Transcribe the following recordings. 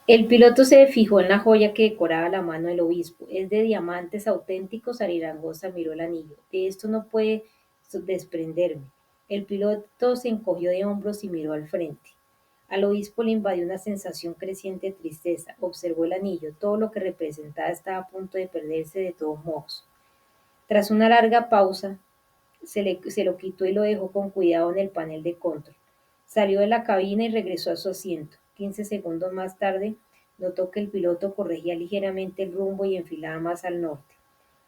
El piloto se fijó en la joya que decoraba la mano del obispo. Es de diamantes auténticos. Arirangossa miró el anillo. De esto no puede desprenderme. El piloto se encogió de hombros y miró al frente. Al obispo le invadió una sensación creciente de tristeza. Observó el anillo. Todo lo que representaba estaba a punto de perderse de todos modos. Tras una larga pausa, se lo quitó y lo dejó con cuidado en el panel de control. Salió de la cabina y regresó a su asiento. 15 segundos más tarde, notó que el piloto corregía ligeramente el rumbo y enfilaba más al norte.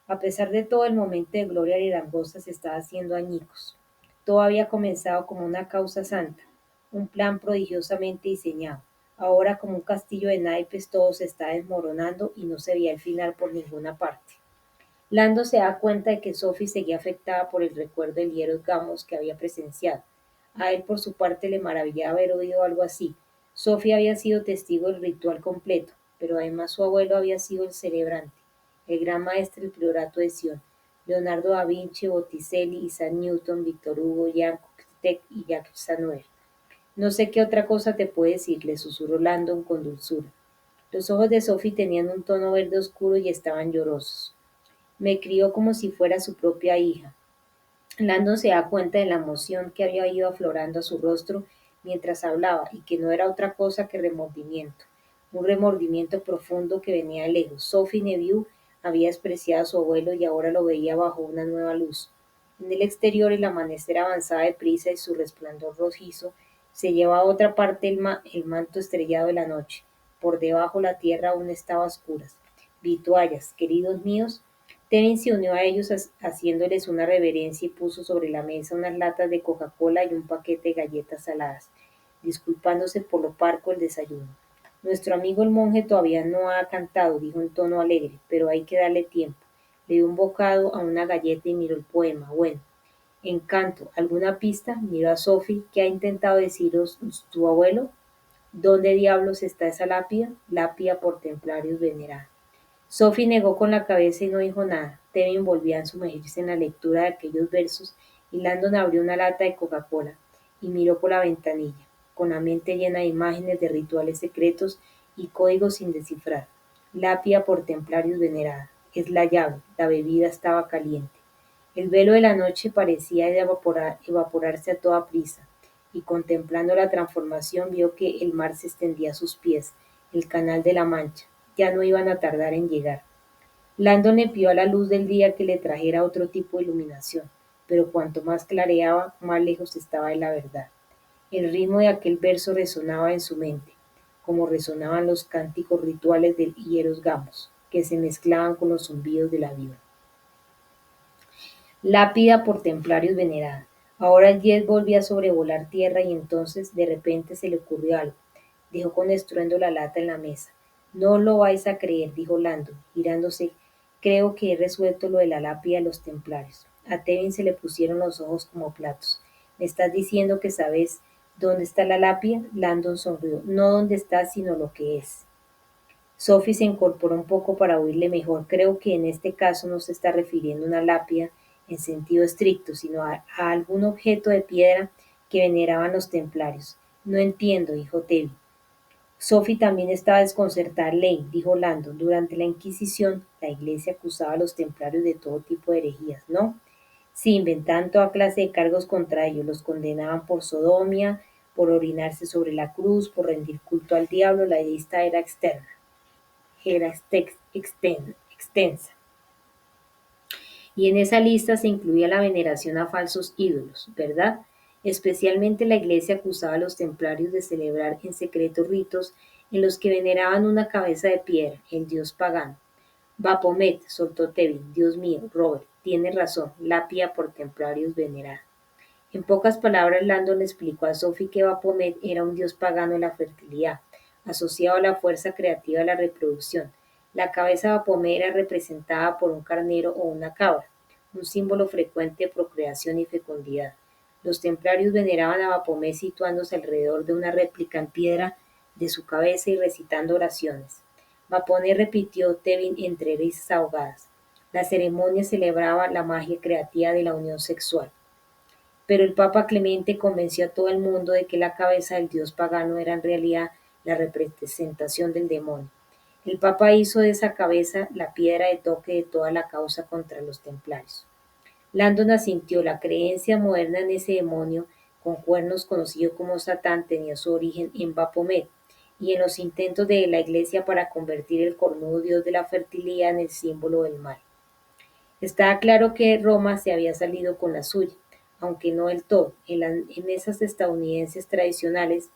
A pesar de todo, el momento de gloria de Langosta se estaba haciendo añicos. Todo había comenzado como una causa santa, un plan prodigiosamente diseñado. Ahora, como un castillo de naipes, todo se estaba desmoronando y no se veía el final por ninguna parte. Lando se da cuenta de que Sophie seguía afectada por el recuerdo del Hieros Gamos que había presenciado. A él, por su parte, le maravillaba haber oído algo así. Sophie había sido testigo del ritual completo, pero además su abuelo había sido el celebrante, el gran maestro del priorato de Sion, Leonardo da Vinci, Botticelli, Isaac Newton, Víctor Hugo, Jan Kotek y Jacques Sanuel. No sé qué otra cosa te puede decir, le susurró Landon con dulzura. Los ojos de Sophie tenían un tono verde oscuro y estaban llorosos. Me crió como si fuera su propia hija. Landon se da cuenta de la emoción que había ido aflorando a su rostro mientras hablaba y que no era otra cosa que remordimiento, un remordimiento profundo que venía de lejos. Sophie Neveu había despreciado a su abuelo y ahora lo veía bajo una nueva luz. En el exterior el amanecer avanzaba deprisa y su resplandor rojizo se llevaba a otra parte el manto estrellado de la noche. Por debajo la tierra aún estaba a oscuras. Vituallas, queridos míos, Tevin se unió a ellos haciéndoles una reverencia y puso sobre la mesa unas latas de Coca-Cola y un paquete de galletas saladas, disculpándose por lo parco del desayuno. Nuestro amigo el monje todavía no ha cantado, dijo en tono alegre, pero hay que darle tiempo. Le dio un bocado a una galleta y miró el poema. Bueno, encanto, ¿alguna pista? Miró a Sophie. ¿Qué ha intentado deciros tu abuelo? ¿Dónde diablos está esa lápida? Lápida por templarios venerada. Sophie negó con la cabeza y no dijo nada. Tevin volvía a sumergirse en la lectura de aquellos versos y Landon abrió una lata de Coca-Cola y miró por la ventanilla, con la mente llena de imágenes de rituales secretos y códigos sin descifrar. Lápida por templarios venerada. Es la llave. La bebida estaba caliente. El velo de la noche parecía evaporarse a toda prisa, y contemplando la transformación vio que el mar se extendía a sus pies, el canal de la Mancha. Ya no iban a tardar en llegar. Landon le pidió a la luz del día que le trajera otro tipo de iluminación, pero cuanto más clareaba, más lejos estaba de la verdad. El ritmo de aquel verso resonaba en su mente, como resonaban los cánticos rituales del Hieros Gamos, que se mezclaban con los zumbidos de la vida. Lápida por templarios venerada. Ahora el jet volvía a sobrevolar tierra y entonces de repente se le ocurrió algo. Dejó con estruendo la lata en la mesa. No lo vais a creer, dijo Lando, girándose. Creo que he resuelto lo de la lápida de los templarios. A Tevin se le pusieron los ojos como platos. ¿Me estás diciendo que sabes dónde está la lápida? Landon sonrió. No dónde está, sino lo que es. Sophie se incorporó un poco para oírle mejor. Creo que en este caso no se está refiriendo a una lápida en sentido estricto, sino a algún objeto de piedra que veneraban los templarios. No entiendo, dijo Tevin. Sophie también estaba desconcertada. Ley, dijo Landon, durante la Inquisición, la Iglesia acusaba a los templarios de todo tipo de herejías, ¿no? Sí, inventaban toda clase de cargos contra ellos, los condenaban por sodomía, por orinarse sobre la cruz, por rendir culto al diablo. La lista era externa era extensa, y en esa lista se incluía la veneración a falsos ídolos, ¿verdad? Especialmente la Iglesia acusaba a los templarios de celebrar en secreto ritos en los que veneraban una cabeza de piedra, el dios pagano. Baphomet, soltó Tevin, Dios mío, Robert, tiene razón, lápida por templarios venerada. En pocas palabras, Landon explicó a Sophie que Baphomet era un dios pagano de la fertilidad, asociado a la fuerza creativa de la reproducción. La cabeza de Baphomet era representada por un carnero o una cabra, un símbolo frecuente de procreación y fecundidad. Los templarios veneraban a Baphomet situándose alrededor de una réplica en piedra de su cabeza y recitando oraciones. Baphomet repitió Tevin entre risas ahogadas. La ceremonia celebraba la magia creativa de la unión sexual. Pero el Papa Clemente convenció a todo el mundo de que la cabeza del dios pagano era en realidad la representación del demonio. El Papa hizo de esa cabeza la piedra de toque de toda la causa contra los templarios. Landon asintió. La creencia moderna en ese demonio con cuernos conocido como Satán tenía su origen en Baphomet y en los intentos de la Iglesia para convertir el cornudo dios de la fertilidad en el símbolo del mal. Estaba claro que Roma se había salido con la suya, aunque no del todo. En esas estadounidenses tradicionales,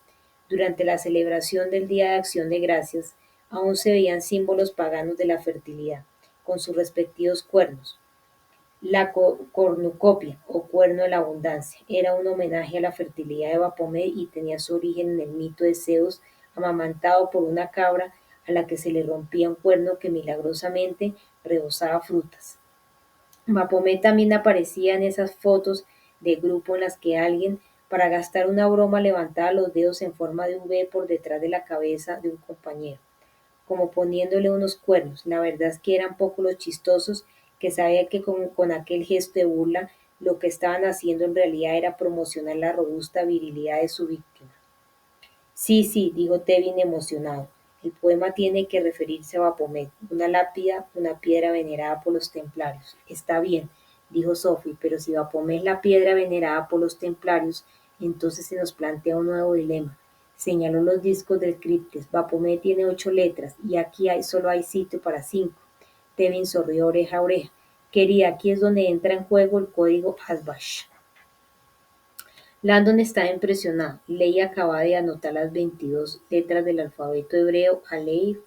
durante la celebración del Día de Acción de Gracias, aún se veían símbolos paganos de la fertilidad, con sus respectivos cuernos. La cornucopia, o cuerno de la abundancia, era un homenaje a la fertilidad de Baphomet y tenía su origen en el mito de Zeus, amamantado por una cabra a la que se le rompía un cuerno que milagrosamente rebosaba frutas. Baphomet también aparecía en esas fotos de grupo en las que alguien, para gastar una broma, levantaba los dedos en forma de V por detrás de la cabeza de un compañero, como poniéndole unos cuernos. La verdad es que eran poco los chistosos, que sabía que con aquel gesto de burla lo que estaban haciendo en realidad era promocionar la robusta virilidad de su víctima. Sí, sí, dijo Tevin emocionado. El poema tiene que referirse a Baphomet, una lápida, una piedra venerada por los templarios. Está bien, dijo Sophie, pero si Baphomet es la piedra venerada por los templarios, entonces se nos plantea un nuevo dilema. Señaló los discos del Cryptes. Baphomet tiene 8 letras y aquí solo hay sitio para 5. Tevin sonrió oreja a oreja. Querida, aquí es donde entra en juego el código Asbash. Landon estaba impresionado. Leigh acababa de anotar las 22 letras del alfabeto hebreo Aleph,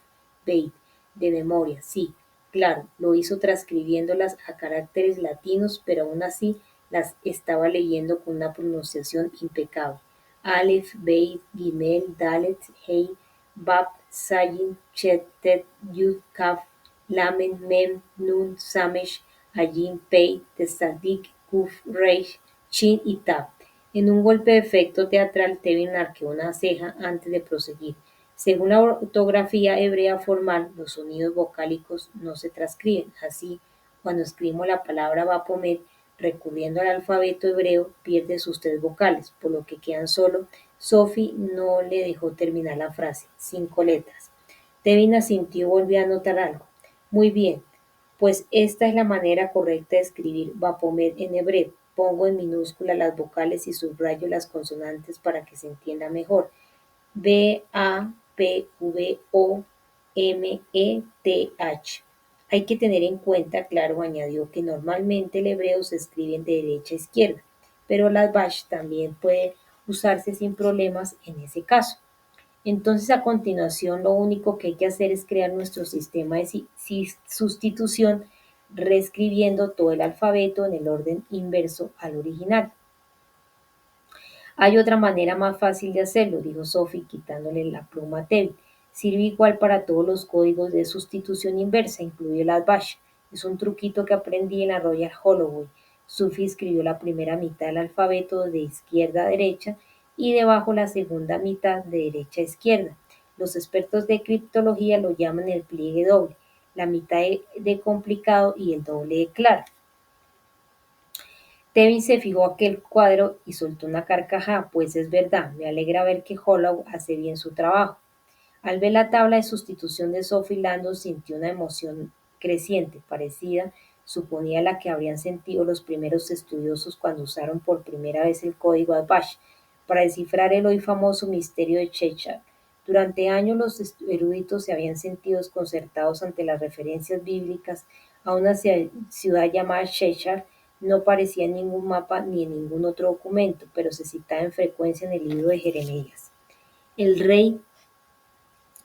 Beit de memoria. Sí, claro, lo hizo transcribiéndolas a caracteres latinos, pero aún así las estaba leyendo con una pronunciación impecable. Aleph, Beit, Gimel, Dalet, Hei, Bab, Zayin, Chet, Tet, Yud, Kaf, Lamen, Mem, Nun, Samesh, Ayin, Pei, Tzadik, Kuf, Reish, Shin y Tab. En un golpe de efecto teatral, Tevin arqueó una ceja antes de proseguir. Según la ortografía hebrea formal, los sonidos vocálicos no se transcriben. Así, cuando escribimos la palabra Baphomet, recurriendo al alfabeto hebreo, pierde sus 3 vocales, por lo que quedan solo. Sophie no le dejó terminar la frase. 5 letras. Tevin asintió y volvió a anotar algo. Muy bien, pues esta es la manera correcta de escribir Baphomet en hebreo. Pongo en minúscula las vocales y subrayo las consonantes para que se entienda mejor. B-A-P-V-O-M-E-T-H. Hay que tener en cuenta, claro, añadió, que normalmente el hebreo se escribe de derecha a izquierda, pero las bash también puede usarse sin problemas en ese caso. Entonces, a continuación, lo único que hay que hacer es crear nuestro sistema de sustitución, reescribiendo todo el alfabeto en el orden inverso al original. Hay otra manera más fácil de hacerlo, dijo Sophie, quitándole la pluma a Tevin. Sirve igual para todos los códigos de sustitución inversa, incluido el bash. Es un truquito que aprendí en la Royal Holloway. Sophie escribió la primera mitad del alfabeto de izquierda a derecha y debajo la segunda mitad de derecha a izquierda. Los expertos de criptología lo llaman el pliegue doble, la mitad de complicado y el doble de claro. Tevin se fijó aquel cuadro y soltó una carcajada. Pues es verdad, me alegra ver que Hollow hace bien su trabajo. Al ver la tabla de sustitución de Sophie, Landon sintió una emoción creciente, parecida, suponía, la que habrían sentido los primeros estudiosos cuando usaron por primera vez el código Apache para descifrar el hoy famoso misterio de Chechak. Durante años los eruditos se habían sentido desconcertados ante las referencias bíblicas a una ciudad llamada Chechak. No aparecía en ningún mapa ni en ningún otro documento, pero se citaba en frecuencia en el libro de Jeremías. El rey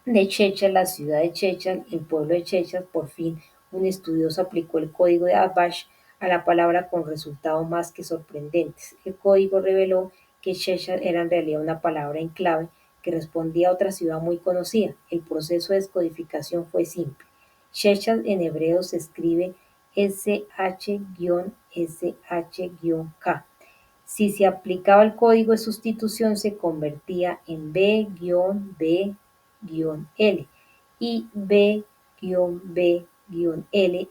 de Chechak, la ciudad de Chechak, el pueblo de Chechak. Por fin, un estudioso aplicó el código de Abash a la palabra con resultados más que sorprendentes. El código reveló que Chechak era en realidad una palabra en clave que respondía a otra ciudad muy conocida. El proceso de descodificación fue simple. Chechak en hebreo se escribe SH-SH-K. Si se aplicaba el código de sustitución, se convertía en B-B-L y B-B-L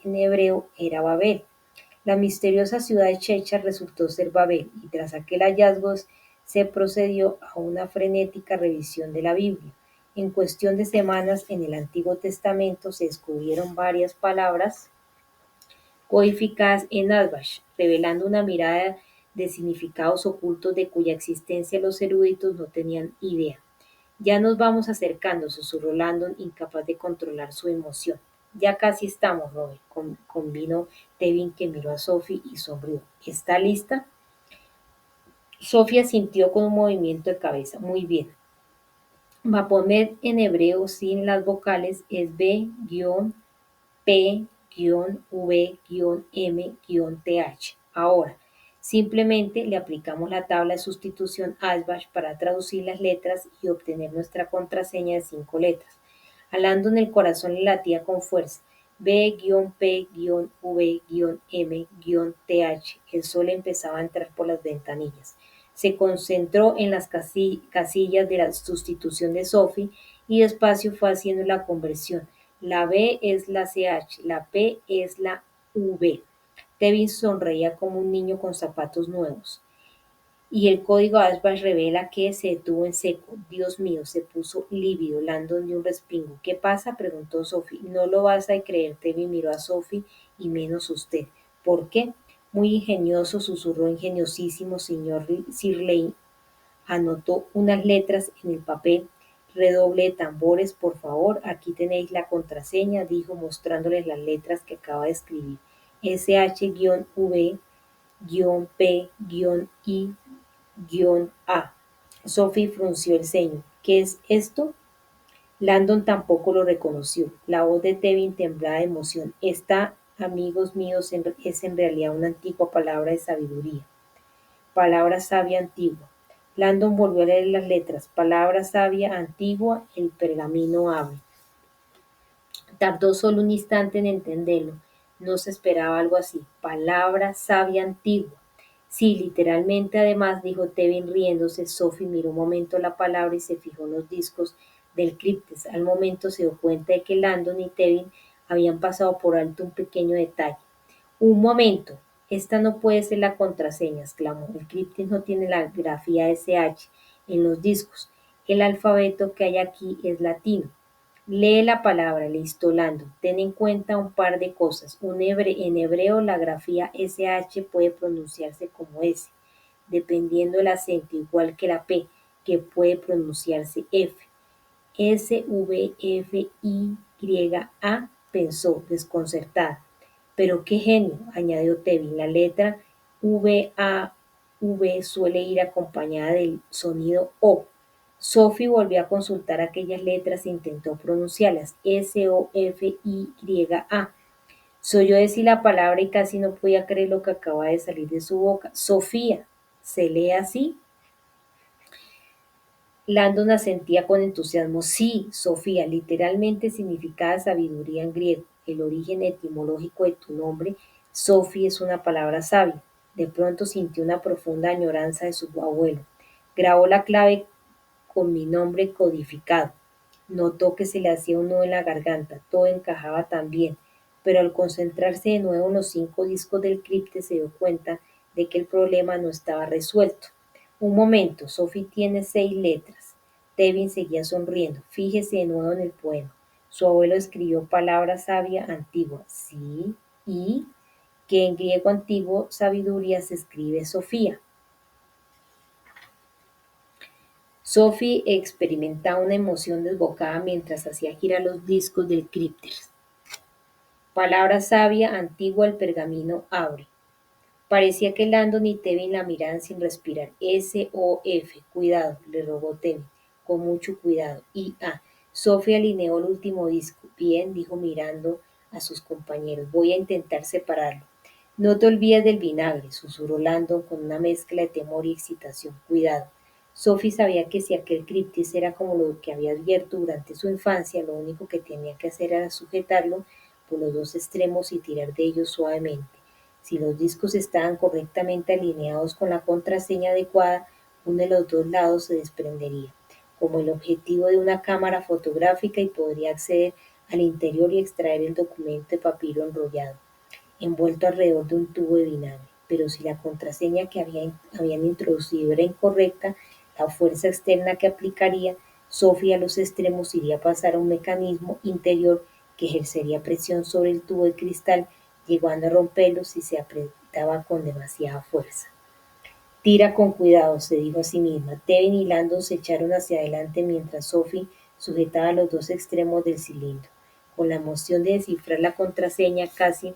en hebreo era Babel. La misteriosa ciudad de Chechak resultó ser Babel y tras aquel hallazgo se procedió a una frenética revisión de la Biblia. En cuestión de semanas en el Antiguo Testamento se descubrieron varias palabras codificadas en Ashbash, revelando una mirada de significados ocultos de cuya existencia los eruditos no tenían idea. Ya nos vamos acercando, susurró Landon, incapaz de controlar su emoción. Ya casi estamos, Robert, convino Tevin, que miró a Sophie y sonrió. ¿Está lista? Sofía sintió con un movimiento de cabeza. Muy bien. Baphomet en hebreo sin las vocales es B-P-V-M-TH. Ahora, simplemente le aplicamos la tabla de sustitución Ashbash para traducir las letras y obtener nuestra contraseña de 5 letras. A Landon el corazón le latía con fuerza. B-P-V-M-TH. El sol empezaba a entrar por las ventanillas. Se concentró en las casillas de la sustitución de Sophie y despacio fue haciendo la conversión. La B es la CH, la P es la V. Tevin sonreía como un niño con zapatos nuevos. Y el código Ashbash revela que se detuvo en seco. Dios mío, se puso lívido. Landon dio un respingo. ¿Qué pasa? Preguntó Sophie. No lo vas a creer. Tevin miró a Sophie y menos usted. ¿Por qué? Muy ingenioso, susurró ingeniosísimo señor Sirley. Anotó unas letras en el papel. Redoble de tambores, por favor. Aquí tenéis la contraseña, dijo mostrándoles las letras que acaba de escribir. SH-V-P-I-A. Sophie frunció el ceño. ¿Qué es esto? Landon tampoco lo reconoció. La voz de Tevin temblaba de emoción. Esta, amigos míos, es en realidad una antigua palabra de sabiduría. Palabra sabia antigua. Landon volvió a leer las letras. Palabra sabia antigua, el pergamino abre. Tardó solo un instante en entenderlo. No se esperaba algo así. Palabra sabia antigua. Sí, literalmente, además, dijo Tevin riéndose. Sophie miró un momento la palabra y se fijó en los discos del criptes. Al momento se dio cuenta de que Landon y Tevin habían pasado por alto un pequeño detalle. Un momento, esta no puede ser la contraseña, exclamó. El criptis no tiene la grafía SH en los discos. El alfabeto que hay aquí es latino. Lee la palabra, le instó Landon. Ten en cuenta un par de cosas. En hebreo la grafía SH puede pronunciarse como S, dependiendo del acento, igual que la P, que puede pronunciarse F. SVFIYA, pensó, desconcertada. Pero qué genio, añadió Tevin. La letra VAV suele ir acompañada del sonido O. Sophie volvió a consultar aquellas letras e intentó pronunciarlas. SOFIYA. Se oyó decir la palabra y casi no podía creer lo que acababa de salir de su boca. Sofía. ¿Se lee así? Landon asentía con entusiasmo. Sí, Sofía, literalmente significa sabiduría en griego. El origen etimológico de tu nombre, Sophie, es una palabra sabia. De pronto sintió una profunda añoranza de su abuelo. Grabó la clave con mi nombre codificado. Notó que se le hacía un nudo en la garganta. Todo encajaba tan bien. Pero al concentrarse de nuevo en los 5 discos del cripte se dio cuenta de que el problema no estaba resuelto. Un momento, Sophie tiene 6 letras. Tevin seguía sonriendo. Fíjese de nuevo en el poema. Su abuelo escribió palabra sabia antigua. Sí, y que en griego antiguo sabiduría se escribe Sofía. Sophie experimentaba una emoción desbocada mientras hacía girar los discos del cripter. Palabra sabia antigua, el pergamino abre. Parecía que Landon y Tevin la miraban sin respirar. S-O-F, cuidado, le rogó Tevin, con mucho cuidado. I-A. Sophie alineó el último disco. Bien, dijo mirando a sus compañeros. Voy a intentar separarlo. No te olvides del vinagre, susurró Landon con una mezcla de temor y excitación. Cuidado. Sophie sabía que si aquel criptis era como lo que había abierto durante su infancia, lo único que tenía que hacer era sujetarlo por los dos extremos y tirar de ellos suavemente. Si los discos estaban correctamente alineados con la contraseña adecuada, uno de los dos lados se desprendería, como el objetivo de una cámara fotográfica, y podría acceder al interior y extraer el documento de papiro enrollado, envuelto alrededor de un tubo de vinagre. Pero si la contraseña que habían introducido era incorrecta, la fuerza externa que aplicaría Sophie a los extremos iría a pasar a un mecanismo interior que ejercería presión sobre el tubo de cristal, llegando a romperlo si se apretaba con demasiada fuerza. Tira con cuidado, se dijo a sí misma. Tevin y Landon se echaron hacia adelante mientras Sophie sujetaba los dos extremos del cilindro. Con la emoción de descifrar la contraseña, casi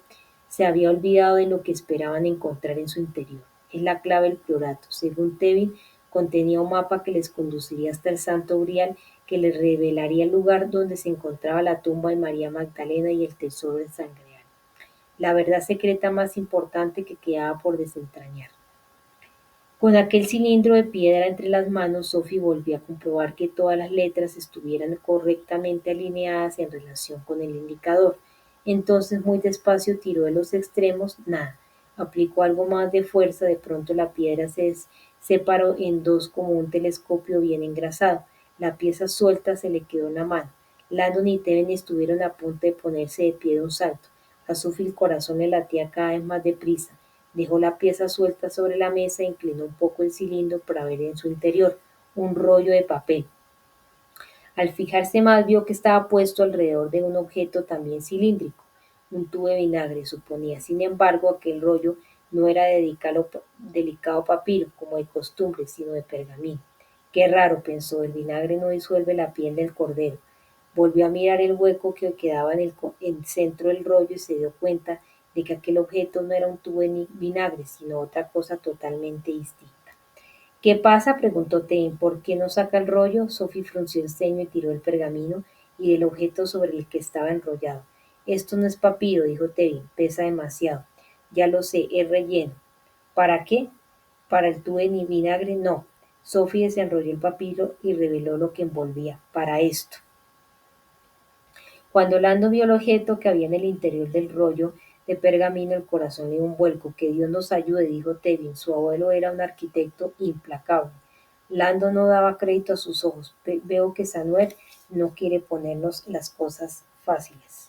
se había olvidado de lo que esperaban encontrar en su interior. Es la clave del priorato. Según Tevin, contenía un mapa que les conduciría hasta el Santo Grial, que les revelaría el lugar donde se encontraba la tumba de María Magdalena y el tesoro del Sangreal. La verdad secreta más importante que quedaba por desentrañar. Con aquel cilindro de piedra entre las manos, Sophie volvió a comprobar que todas las letras estuvieran correctamente alineadas en relación con el indicador. Entonces, muy despacio tiró de los extremos, nada. Aplicó algo más de fuerza, de pronto la piedra se separó en dos como un telescopio bien engrasado. La pieza suelta se le quedó en la mano. Landon y Tevin estuvieron a punto de ponerse de pie de un salto. A Sophie el corazón le latía cada vez más deprisa. Dejó la pieza suelta sobre la mesa e inclinó un poco el cilindro para ver en su interior un rollo de papel. Al fijarse más vio que estaba puesto alrededor de un objeto también cilíndrico, un tubo de vinagre, suponía. Sin embargo, aquel rollo no era de delicado papiro, como de costumbre, sino de pergamino. Qué raro, pensó, el vinagre no disuelve la piel del cordero. Volvió a mirar el hueco que quedaba en el centro del rollo y se dio cuenta de que aquel objeto no era un tubo de vinagre, sino otra cosa totalmente distinta. ¿Qué pasa?, preguntó Tevin. ¿Por qué no saca el rollo? Sophie frunció el ceño y tiró el pergamino y el objeto sobre el que estaba enrollado. Esto no es papiro, dijo Tevin. Pesa demasiado. Ya lo sé, es relleno. ¿Para qué? ¿Para el tubo de vinagre? No. Sophie desenrolló el papiro y reveló lo que envolvía. Para esto. Cuando Lando vio el objeto que había en el interior del rollo de pergamino, el corazón le dio un vuelco. Que Dios nos ayude, dijo Tevin. Su abuelo era un arquitecto implacable. Lando no daba crédito a sus ojos. Veo que Samuel no quiere ponernos las cosas fáciles.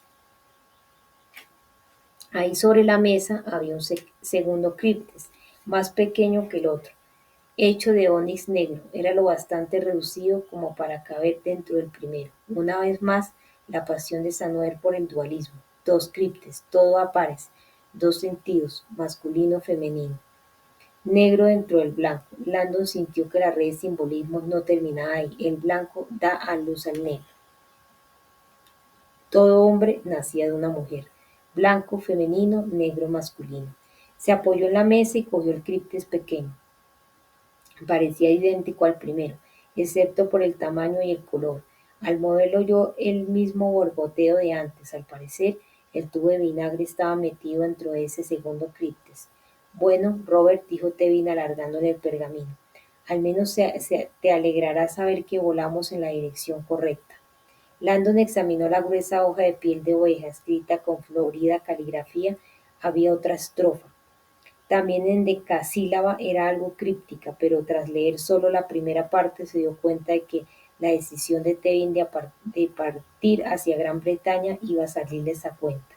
Ahí sobre la mesa había un segundo criptes, más pequeño que el otro, hecho de onix negro. Era lo bastante reducido como para caber dentro del primero. Una vez más, la pasión de Samuel por el dualismo. Dos criptes, todo a pares, dos sentidos, masculino, femenino. Negro dentro del blanco. Landon sintió que la red de simbolismos no terminaba ahí. El blanco da a luz al negro. Todo hombre nacía de una mujer. Blanco femenino, negro masculino. Se apoyó en la mesa y cogió el criptes pequeño. Parecía idéntico al primero, excepto por el tamaño y el color. Al moverlo oyó el mismo borboteo de antes. Al parecer, el tubo de vinagre estaba metido dentro de ese segundo criptes. Bueno, Robert, dijo Tevin alargándole el pergamino, al menos te alegrará saber que volamos en la dirección correcta. Landon examinó la gruesa hoja de piel de oveja, escrita con florida caligrafía. Había otra estrofa. También en decasílaba, era algo críptica, pero tras leer solo la primera parte se dio cuenta de que la decisión de Tevin de partir hacia Gran Bretaña iba a salirles a cuenta.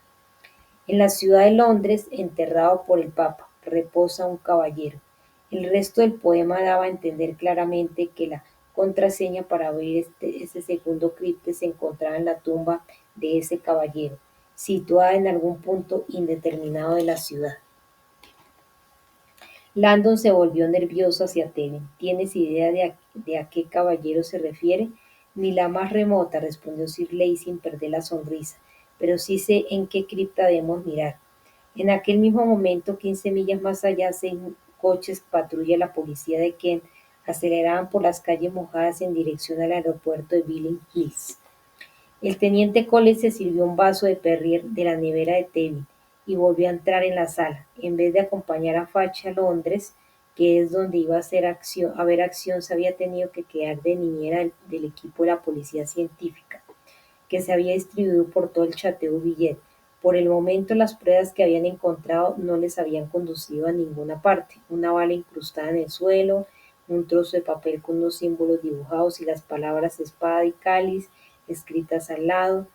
En la ciudad de Londres, enterrado por el Papa, reposa un caballero. El resto del poema daba a entender claramente que la contraseña para abrir ese segundo cripte se encontraba en la tumba de ese caballero, situada en algún punto indeterminado de la ciudad. Landon se volvió nervioso hacia Tevin. ¿Tienes idea de a qué caballero se refiere? Ni la más remota, respondió Sir Leigh sin perder la sonrisa, pero sí sé en qué cripta debemos mirar. En aquel mismo momento, 15 millas más allá, 6 coches patrulla de la policía de Kent aceleraban por las calles mojadas en dirección al aeropuerto de Billing Hills. El teniente Cole se sirvió un vaso de Perrier de la nevera de Tevin y volvió a entrar en la sala. En vez de acompañar a Fudge a Londres, que es donde iba a ver acción, se había tenido que quedar de niñera del equipo de la policía científica, que se había distribuido por todo el Chateau-Villet. Por el momento, las pruebas que habían encontrado no les habían conducido a ninguna parte. Una bala incrustada en el suelo, un trozo de papel con unos símbolos dibujados y las palabras espada y cáliz escritas al lado,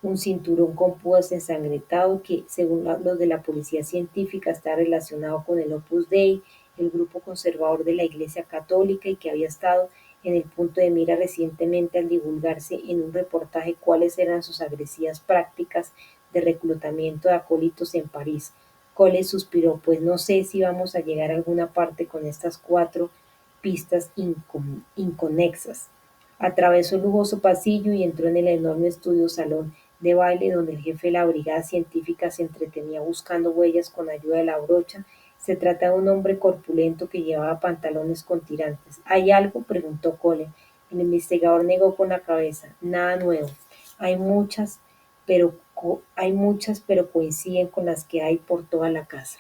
un cinturón con púas ensangrentado que, según los de la policía científica, está relacionado con el Opus Dei, el grupo conservador de la Iglesia Católica, y que había estado en el punto de mira recientemente al divulgarse en un reportaje cuáles eran sus agresivas prácticas de reclutamiento de acólitos en París. Cole suspiró, pues no sé si vamos a llegar a alguna parte con estas cuatro pistas inconexas. Atravesó el lujoso pasillo y entró en el enorme estudio salón de baile donde el jefe de la brigada científica se entretenía buscando huellas con ayuda de la brocha. Se trata de un hombre corpulento que llevaba pantalones con tirantes. ¿Hay algo?, preguntó Cole. El investigador negó con la cabeza. Nada nuevo. Hay muchas, pero, hay muchas, pero coinciden con las que hay por toda la casa.